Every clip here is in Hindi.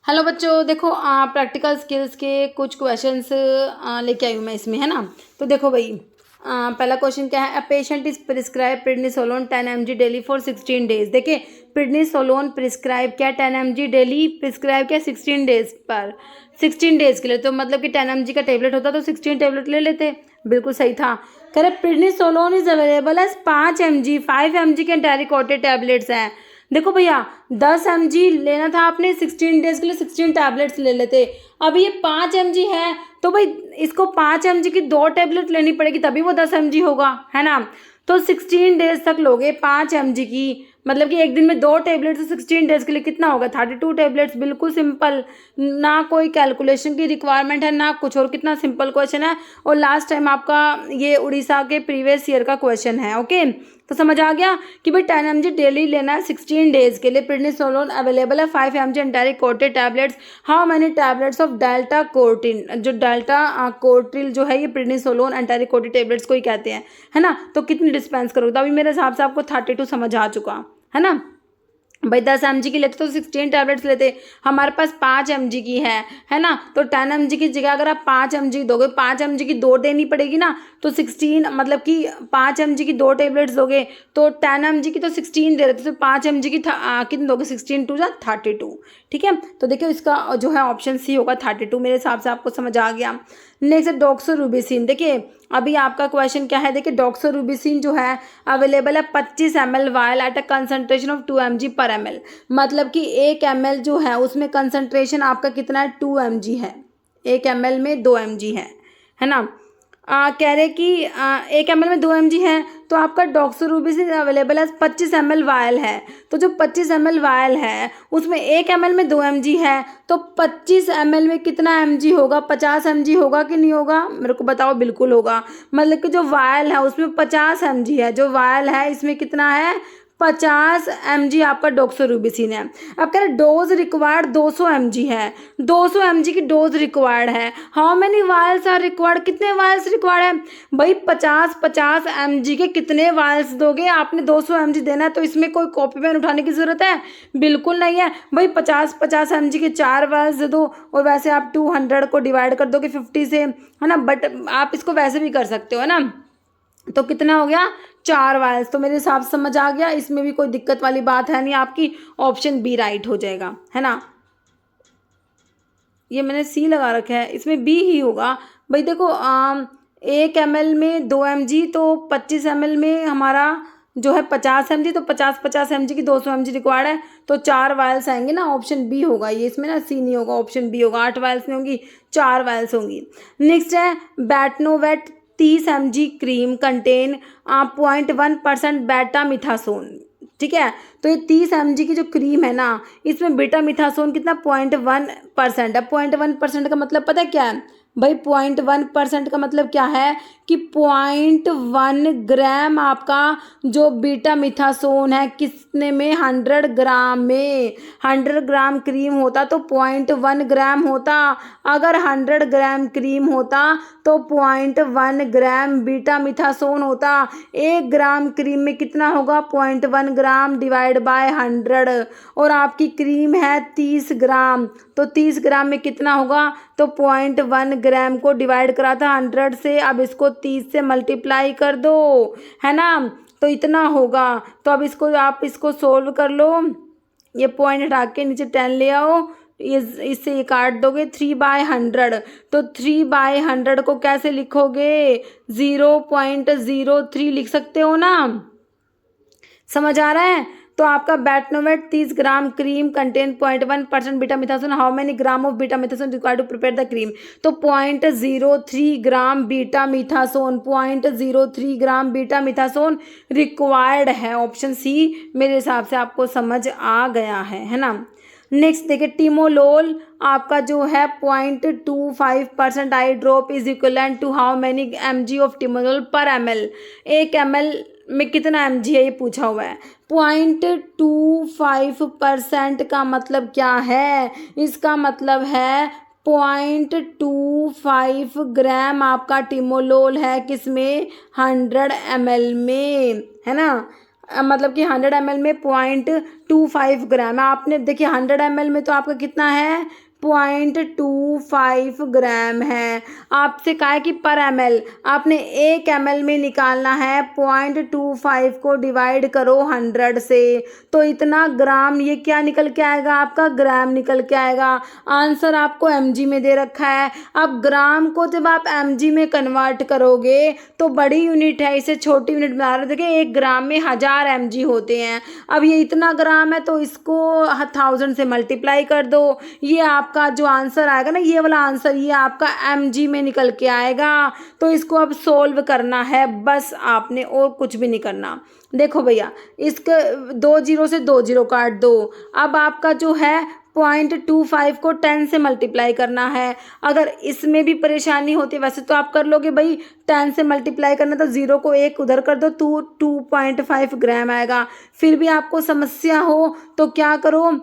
हेलो बच्चों, देखो प्रैक्टिकल स्किल्स के कुछ क्वेश्चंस लेके आई हूँ मैं इसमें, है ना। तो देखो भाई, पहला क्वेश्चन क्या है। A patient is prescribe prednisolone 10 mg daily for 16 days. देखिए, प्रेडनिसोलोन प्रिस्क्राइब क्या 10 mg डेली, प्रिस्क्राइब क्या 16 डेज पर, 16 डेज के लिए। तो मतलब कि 10 mg का टेबलेट होता तो 16 टेबलेट ले लेते, बिल्कुल सही था। कह रहे prednisolone is available as 5 mg, 5 mg के एंटारिकोटेड टैबलेट्स हैं। देखो भैया, 10 mg लेना था आपने 16 डेज के लिए, 16 टैबलेट्स ले लेते। अब ये 5 mg है तो भाई इसको 5 mg की 2 टैबलेट लेनी पड़ेगी तभी वो 10 mg होगा, है ना। तो 16 डेज तक लोगे 5 mg की, मतलब कि एक दिन में 2 टैबलेट, तो 16 डेज के लिए कितना होगा 32 टैबलेट्स। बिल्कुल सिंपल, ना कोई कैलकुलेशन की रिक्वायरमेंट है ना कुछ और, कितना सिंपल क्वेश्चन है। और लास्ट टाइम आपका ये उड़ीसा के प्रीवियस ईयर का क्वेश्चन है। ओके, तो समझ आ गया कि भाई 10 mg डेली लेना है 16 डेज के लिए। प्रेडनिसोलोन अवेलेबल है 5 mg enteric coated tablets. How many tablets of Deltacortril, जो डेल्टा कोर्टिल जो है ये प्रेडनिसोलोन एंटारिकोटेड टैबलेट्स को ही कहते हैं, है ना। तो कितनी डिस्पेंस करोगे, तो अभी मेरे हिसाब से आपको 32 समझ आ चुका है ना। भाई 10 mg की लेते तो 16 टैबलेट्स लेते, हमारे पास 5 mg की है ना। तो 10 mg की जगह अगर आप 5 mg दोगे, 5 mg की 2 देनी पड़ेगी ना, तो 16 मतलब कि 5 mg की 2 टैबलेट्स दोगे तो 10 mg की तो 16 दे रहे थे, तो 5 mg की कितने दोगे, 16 टू जा 32। ठीक है, तो देखिए इसका जो है ऑप्शन सी होगा 32, मेरे हिसाब से आपको समझ आ गया। नेक्स्ट है डॉक्सोरूबिसिन। देखिए अभी आपका क्वेश्चन क्या है, देखिए डॉक्सोरूबिसिन जो है अवेलेबल है 25 ml vial at a concentration of 2 mg पर ml। मतलब कि 1 ml जो है उसमें कंसंट्रेशन आपका कितना है, 2 mg है। 1 ml में 2 mg है ना। कह रहे कि 1 ml में 2 mg है, तो आपका डॉक्सोरूबिसिन अवेलेबल है 25 ml वायल है। तो जो 25 ml वायल है उसमें 1 ml में 2 mg है, तो 25 ml में कितना mg होगा, 50 mg होगा कि नहीं होगा, मेरे को बताओ। बिल्कुल होगा, मतलब कि जो वायल है उसमें 50 mg है, जो वायल है इसमें कितना है, 50 mg आपका डॉक्सोरूबिसिन है। अब कह रहे डोज रिक्वायर्ड 200 mg है, 200 mg की डोज रिक्वायर्ड है। How many vials are required, कितने वायल्स रिक्वायर्ड है भाई, 50 mg के कितने वायल्स दोगे, आपने 200 mg देना है, तो इसमें कोई कॉपी पेन उठाने की जरूरत है, बिल्कुल नहीं है भाई। 50 mg के 4 वायल्स दे दो, और वैसे आप 200 को डिवाइड कर दोगे 50 से, है ना। बट आप इसको वैसे भी कर सकते हो, है ना। तो कितना हो गया, 4 वायल्स। तो मेरे हिसाब से समझ आ गया, इसमें भी कोई दिक्कत वाली बात है नहीं, आपकी ऑप्शन बी राइट हो जाएगा, है ना। ये मैंने सी लगा रखा है, इसमें बी ही होगा भाई। देखो 1 ml में 2 mg, तो 25 ml में हमारा जो है 50 mg, तो 50 mg की 200 mg रिक्वायर्ड है, तो 4 वायल्स आएंगे ना, ऑप्शन बी होगा ये। इसमें ना सी नहीं होगा, ऑप्शन बी होगा। 8 वायल्स नहीं होंगी, 4 वायल्स होंगी। नेक्स्ट है बैटनोवेट 30 mg क्रीम कंटेन 0.1% बेटा मिथासोन। ठीक है, तो ये 30 mg की जो क्रीम है ना, इसमें बेटा मिथासोन कितना 0.1% है। 0.1% का मतलब पता है क्या है भाई, 0.1% का मतलब क्या है कि 0.1 ग्राम आपका जो बीटा मिथासोन है कितने में, 100 ग्राम में। 100 ग्राम क्रीम होता तो 0.1 ग्राम होता, अगर 100 ग्राम क्रीम होता तो 0.1 ग्राम बीटा मिथासोन होता। 1 ग्राम क्रीम में कितना होगा, 0.1 ग्राम डिवाइड बाय 100, और आपकी क्रीम है 30 ग्राम, तो 30 ग्राम में कितना होगा, तो 0.1 ग्राम को डिवाइड करा था 100 से, अब इसको 30 से मल्टीप्लाई कर दो, है ना। तो इतना होगा। तो अब इसको आप इसको सोल्व कर लो, ये पॉइंट हटा के नीचे 10 ले आओ, इससे ये काट दोगे 3/100, तो 3/100 को कैसे लिखोगे, 0.03 लिख सकते हो ना। समझ आ रहा है। तो आपका Betnovate 30 gram cream contain 0.1% betamethasone. How many gram of betamethasone required to prepare the cream, तो 0.03 gram betamethasone, 0.03 gram betamethasone required है। ऑप्शन सी मेरे हिसाब से आपको समझ आ गया है ना। नेक्स्ट देखिए टिमोलोल आपका जो है 0.25% eye drop is equivalent to how many mg of timolol पर ml। 1 ml में कितना mg है ये पूछा हुआ है। 0.25% का मतलब क्या है, इसका मतलब है 0.25 ग्राम आपका टिमोलोल है किसमें, 100 ml में, है ना। मतलब कि 100 ml में 0.25 ग्राम है। आपने देखिए 100 ml में तो आपका कितना है 0.25 ग्राम है। आपसे कहा है कि पर ml आपने 1 ml में निकालना है, 0.25 को डिवाइड करो 100 से, तो इतना ग्राम ये क्या निकल के आएगा आपका ग्राम निकल के आएगा। आंसर आपको mg में दे रखा है। अब ग्राम को जब आप mg में कन्वर्ट करोगे तो बड़ी यूनिट है, इसे छोटी यूनिट बना रहे। देखिए 1 ग्राम में 1000 mg होते हैं। अब ये इतना ग्राम है तो इसको 1000 से मल्टीप्लाई कर दो। ये आपका जो आंसर आएगा ना, ये वाला आंसर ये आपका mg में निकल के आएगा। तो इसको अब सोल्व करना है बस आपने, और कुछ भी नहीं करना। देखो भैया इसके 2 जीरो से 2 जीरो काट दो। अब आपका जो है 0.25 को 10 से मल्टीप्लाई करना है। अगर इसमें भी परेशानी होती है, वैसे तो आप कर लोगे भाई, 10 से मल्टीप्लाई करना तो 0 को 1 उधर कर दो, 2.5 ग्राम आएगा। फिर भी आपको समस्या हो तो क्या करो,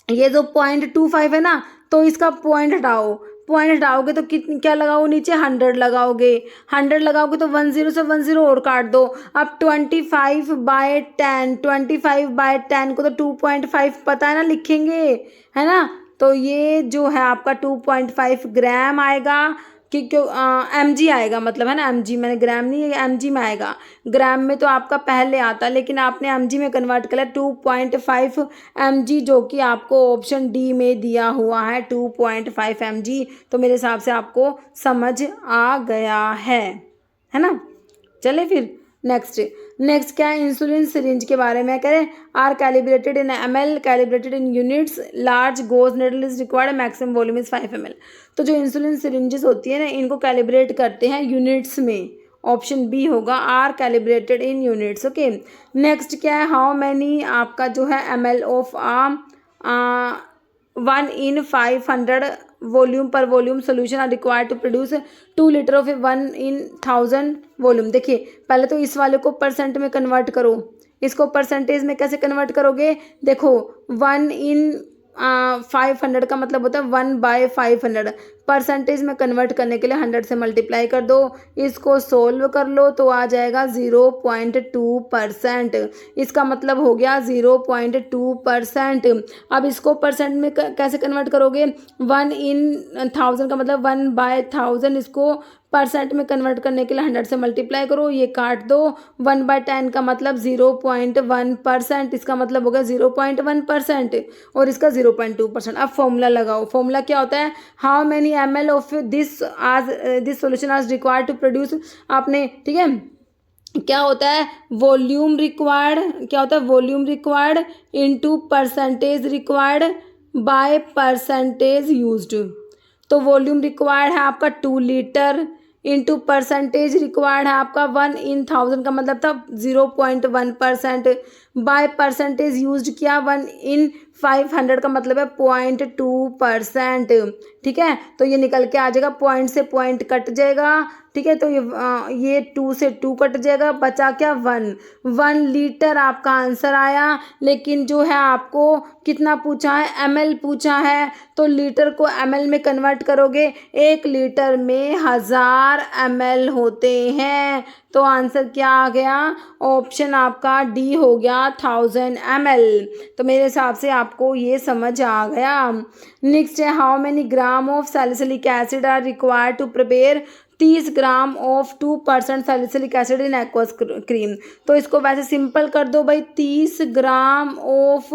ये जो 0.25 है ना, तो इसका पॉइंट हटाओ। पॉइंट हटाओगे तो कितनी क्या लगाओ नीचे 100 लगाओगे। 100 लगाओगे तो 10 से 10 और काट दो। अब 25/10, 25/10 को तो 2.5 पता है ना, लिखेंगे है ना। तो ये जो है आपका 2.5 ग्राम आएगा कि क्यों mg आएगा, मतलब है ना mg, मैंने ग्राम नहीं mg में आएगा। ग्राम में तो आपका पहले आता, लेकिन आपने mg में कन्वर्ट कर लिया 2.5 mg, जो कि आपको ऑप्शन डी में दिया हुआ है 2.5 mg। तो मेरे हिसाब से आपको समझ आ गया है ना। चले फिर नेक्स्ट क्या है, इंसुलिन सिरिंज के बारे में कह रहे हैं। Are calibrated in ml, calibrated in units, large gauge needle is required, maximum volume is 5 ml। तो जो इंसुलिन सिरिंजेस होती है ना, इनको कैलिब्रेट करते हैं यूनिट्स में। ऑप्शन बी होगा are calibrated in units. Okay, next क्या है, हाउ मैनी आपका जो है ml of 1 in 500 volume per volume solution are required to produce 2 litre of 1 in 1000 volume. देखिए पहले तो इस वाले को परसेंट में कन्वर्ट करो, इसको परसेंटेज में कैसे कन्वर्ट करोगे। देखो 1 in 500 का मतलब होता है 1/500। परसेंटेज में कन्वर्ट करने के लिए 100 से मल्टीप्लाई कर दो। इसको सोल्व कर लो तो आ जाएगा 0.2%। इसका मतलब हो गया 0.2%। अब इसको परसेंट में कैसे कन्वर्ट करोगे, 1 in 1000 का मतलब 1/1000। इसको परसेंट में कन्वर्ट करने के लिए 100 से मल्टीप्लाई करो, ये काट दो। 1/10 का मतलब 0.1%, इसका मतलब हो गया 0.1% और इसका 0.2%। अब फॉर्मूला लगाओ। फॉर्मूला क्या होता है, how many ml of this solution आज रिक्वायर्ड टू प्रोड्यूस। आपने ठीक है, क्या होता है वॉल्यूम रिक्वायर्ड, क्या होता है volume required into percentage required by percentage used. तो वॉल्यूम रिक्वायर्ड है आपका 2 लीटर इंटू परसेंटेज रिक्वायर्ड है आपका 1 in 1000 का मतलब था 0.1%। बाय परसेंटेज यूज्ड किया 1 in 500 का मतलब है 0.2%। ठीक है, तो ये निकल के आ जाएगा, पॉइंट से पॉइंट कट जाएगा। ठीक है, तो ये 2 से 2 कट जाएगा, बचा क्या 1 लीटर आपका आंसर आया। लेकिन जो है आपको कितना पूछा है, ml पूछा है, तो लीटर को ml में कन्वर्ट करोगे। 1 लीटर में 1000 ml होते हैं। तो आंसर क्या आ गया, ऑप्शन आपका डी हो गया 1000 ml। तो मेरे हिसाब से आपको ये समझ आ गया। नेक्स्ट है, how many gram of salicylic acid are required to prepare 30 gram of 2% salicylic acid in aqueous cream. तो इसको वैसे सिंपल कर दो भाई, 30 ग्राम ऑफ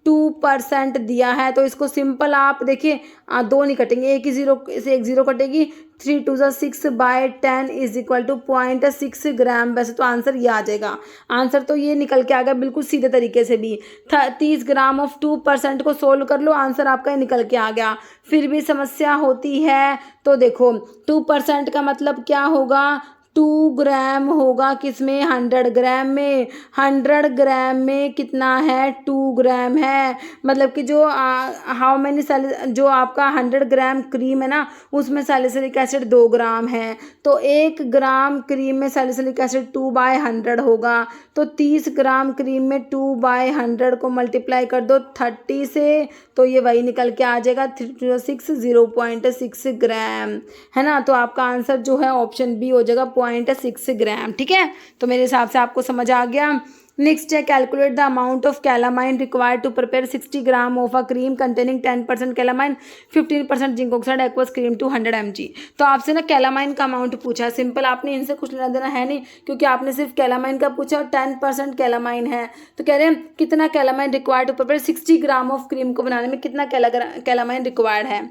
2% दिया है, तो इसको सिंपल आप देखिए 2 नहीं कटेंगे, एक ही 0 से 1 0 कटेगी। 3 2 6/10 इज इक्वल टू 0.6 ग्राम। वैसे तो आंसर ये आ जाएगा। आंसर तो ये निकल के आ गया बिल्कुल सीधे तरीके से भी। 30 ग्राम ऑफ 2% को सोल्व कर लो, आंसर आपका निकल के आ गया। फिर भी समस्या होती है तो देखो 2% का मतलब क्या होगा, 2 ग्राम होगा किसमें, 100 ग्राम में। 100 ग्राम में कितना है, 2 ग्राम है। मतलब कि जो हाउ मैनी जो आपका 100 ग्राम क्रीम है ना, उसमें सैलिसिलिक एसिड 2 ग्राम है। तो 1 ग्राम क्रीम में सैलिसिलिक एसिड 2/100 होगा। तो 30 ग्राम क्रीम में 2/100 को मल्टीप्लाई कर दो 30 से, तो ये वही निकल के आ जाएगा 0.6 ग्राम, है ना। तो आपका आंसर जो है ऑप्शन बी हो जाएगा 0.6 ग्राम। ठीक है, तो मेरे हिसाब से आपको समझ आ गया। नेक्स्ट है calculate the amount of calamine required to prepare 60 gram of a cream containing 10% calamine 15% zinc oxide aqueous cream 200 mg। तो आपसे ना कैलामाइन का अमाउंट पूछा है, सिंपल, आपने इनसे कुछ लेना देना है नहीं क्योंकि आपने सिर्फ कैलामाइन का पूछा और 10% कैलामाइन है। तो कह रहे हैं कितना calamine required to prepare 60 gram of cream को बनाने में कितना कैलामाइन रिक्वायर्ड है,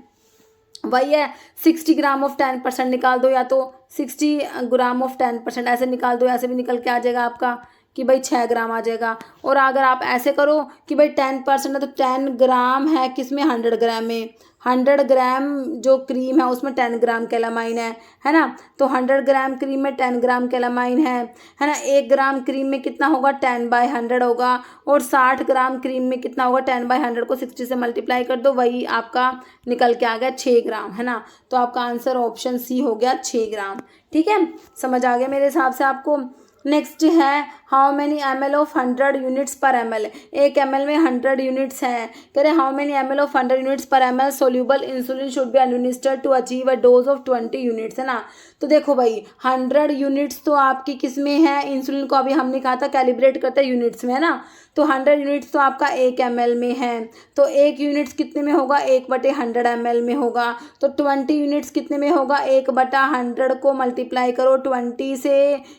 वही है 60 ग्राम ऑफ 10% निकाल दो, या तो 60 ग्राम ऑफ 10% ऐसे निकाल दो, ऐसे भी निकल के आ जाएगा आपका कि भाई 6 ग्राम आ जाएगा। और अगर आप ऐसे करो कि भाई 10% है तो 10 ग्राम है किसमें 100 ग्राम में, 100 ग्राम जो क्रीम है उसमें 10 ग्राम कैलामाइन है ना। तो 100 ग्राम क्रीम में 10 ग्राम कैलामाइन है ना। 1 ग्राम क्रीम में कितना होगा 10/100 होगा, और 60 ग्राम क्रीम में कितना होगा 10/100 को 60 से मल्टीप्लाई कर दो, वही आपका निकल के आ गया 6 ग्राम, है ना। तो आपका आंसर ऑप्शन सी हो गया 6 ग्राम। ठीक है, समझ आ गया मेरे हिसाब से आपको। नेक्स्ट है how many ml of 100 units per ml। 1 ml में 100 यूनिट्स हैं, कह रहे how many ml of 100 units per ml soluble insulin should be administered to achieve a dose of 20 units, है ना। तो देखो भाई 100 यूनिट्स तो आपकी किस में है, इंसुलिन को अभी हमने कहा था कैलिब्रेट करते हैं यूनिट्स में, है ना। तो 100 यूनिट्स तो आपका 1 ml में है, तो 1 यूनिट्स कितने में होगा 1/100 ml में होगा। तो 20 यूनिट्स कितने में होगा 1/100 को मल्टीप्लाई करो 20 से,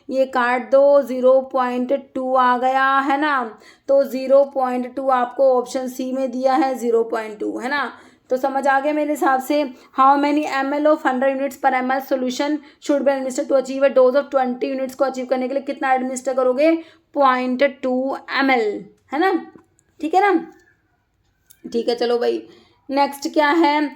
ये काट दो 0.2 आ गया, है ना। तो 0.2 आपको ऑप्शन सी में दिया है 0.2, है ना। तो समझ आ गया मेरे हिसाब से। How many ml of 100 units per ml solution should be administer to achieve a dose of 20 units को अचीव करने के लिए कितना एडमिनिस्टर करोगे 0.2 ml, है ना। ठीक है ना, ठीक है, चलो भाई। नेक्स्ट क्या है,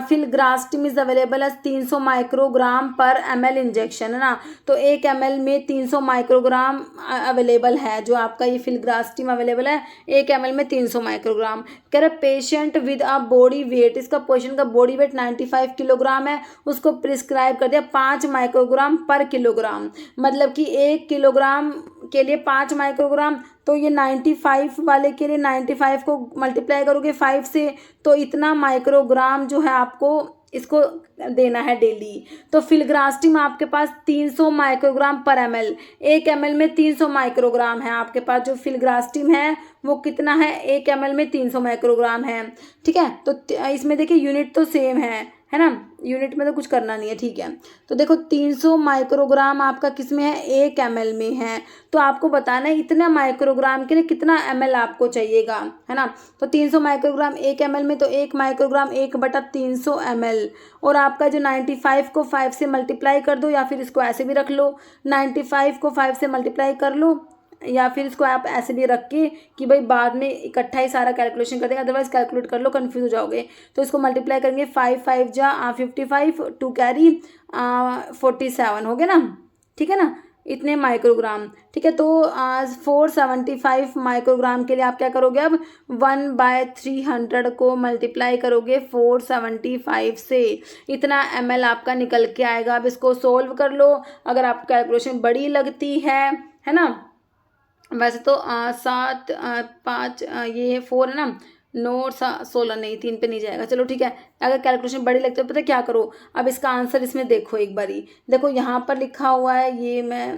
फिलग्रास्टिम इज अवेलेबल एज 300 माइक्रोग्राम पर ml इंजेक्शन, है ना। तो 1 ml में 300 माइक्रोग्राम अवेलेबल है, जो आपका ये फिलग्रास्टिम अवेलेबल है 1 ml में 300 माइक्रोग्राम। कह रहे patient with a body weight, इसका पेशेंट का बॉडी वेट 95 किलोग्राम है, उसको प्रिस्क्राइब कर दिया 5 माइक्रोग्राम पर किलोग्राम, मतलब कि 1 किलोग्राम के लिए 5 माइक्रोग्राम। तो ये 95 वाले के लिए 95 को मल्टीप्लाई करोगे 5 से, तो इतना माइक्रोग्राम जो है आपको इसको देना है डेली। तो फिलग्रास्टिम आपके पास 300 माइक्रोग्राम पर ml, 1 ml में 300 माइक्रोग्राम है आपके पास। जो फिलग्रास्टिम है वो कितना है 1 ml में 300 माइक्रोग्राम है। ठीक है, तो इसमें देखिए यूनिट तो सेम है ना, यूनिट में तो कुछ करना नहीं है। ठीक है, तो देखो 300 माइक्रोग्राम आपका किस में है 1 ml में है, तो आपको बताना है इतना माइक्रोग्राम के लिए कितना ml आपको चाहिएगा, है ना। तो 300 माइक्रोग्राम 1 ml में, तो 1 माइक्रोग्राम 1/300 ml, और आपका जो 95 को 5 से मल्टीप्लाई कर दो, या फिर इसको ऐसे भी रख लो 95 को 5 से मल्टीप्लाई कर लो, या फिर इसको आप ऐसे भी रख के कि भाई बाद में इकट्ठा ही सारा कैलकुलेशन कर देंगे, अदरवाइज कैलकुलेट कर लो कंफ्यूज हो जाओगे। तो इसको मल्टीप्लाई करेंगे 5 जा 55, 2 कैरी 47 हो गया ना। ठीक है ना, इतने माइक्रोग्राम। ठीक है, तो 475 माइक्रोग्राम के लिए आप क्या करोगे अब 1/300 को मल्टीप्लाई करोगे 475 से, इतना ml आपका निकल के आएगा। अब इसको सोल्व कर लो, अगर आपको कैलकुलेशन बड़ी लगती है ना। वैसे तो 7 5 ये 4 है ना, 9 16 नहीं 3 पे नहीं जाएगा। चलो ठीक है, अगर कैलकुलेशन बड़ी लगती है पता क्या करो, अब इसका आंसर इसमें देखो एक बारी, देखो यहाँ पर लिखा हुआ है, ये मैं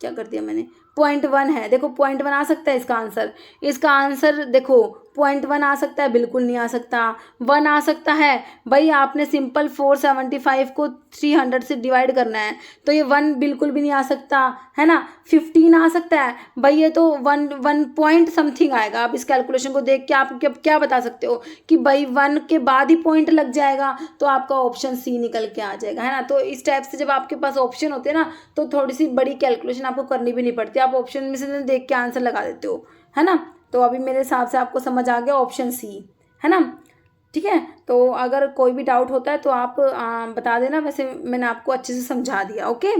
क्या कर दिया मैंने 0.1 है, देखो 0.1 आ सकता है इसका आंसर। इसका आंसर देखो 0.1 आ सकता है, बिल्कुल नहीं आ सकता। 1 आ सकता है, भाई आपने सिंपल 475 को 300 से डिवाइड करना है, तो ये 1 बिल्कुल भी नहीं आ सकता, है ना। 15 आ सकता है, भाई ये तो 1 पॉइंट समथिंग आएगा। आप इस कैलकुलेशन को देख के आप क्या बता सकते हो कि भाई 1 के बाद ही पॉइंट लग जाएगा, तो आपका ऑप्शन सी निकल के आ जाएगा, है ना। तो इस टाइप से जब आपके पास ऑप्शन होते हैं ना, तो थोड़ी सी बड़ी कैलकुलेशन आपको करनी भी नहीं पड़ती, आप ऑप्शन में से देख के आंसर लगा देते हो, है ना। तो अभी मेरे हिसाब से आपको समझ आ गया ऑप्शन सी, है ना। ठीक है, तो अगर कोई भी डाउट होता है तो आप बता देना, वैसे मैंने आपको अच्छे से समझा दिया। ओके।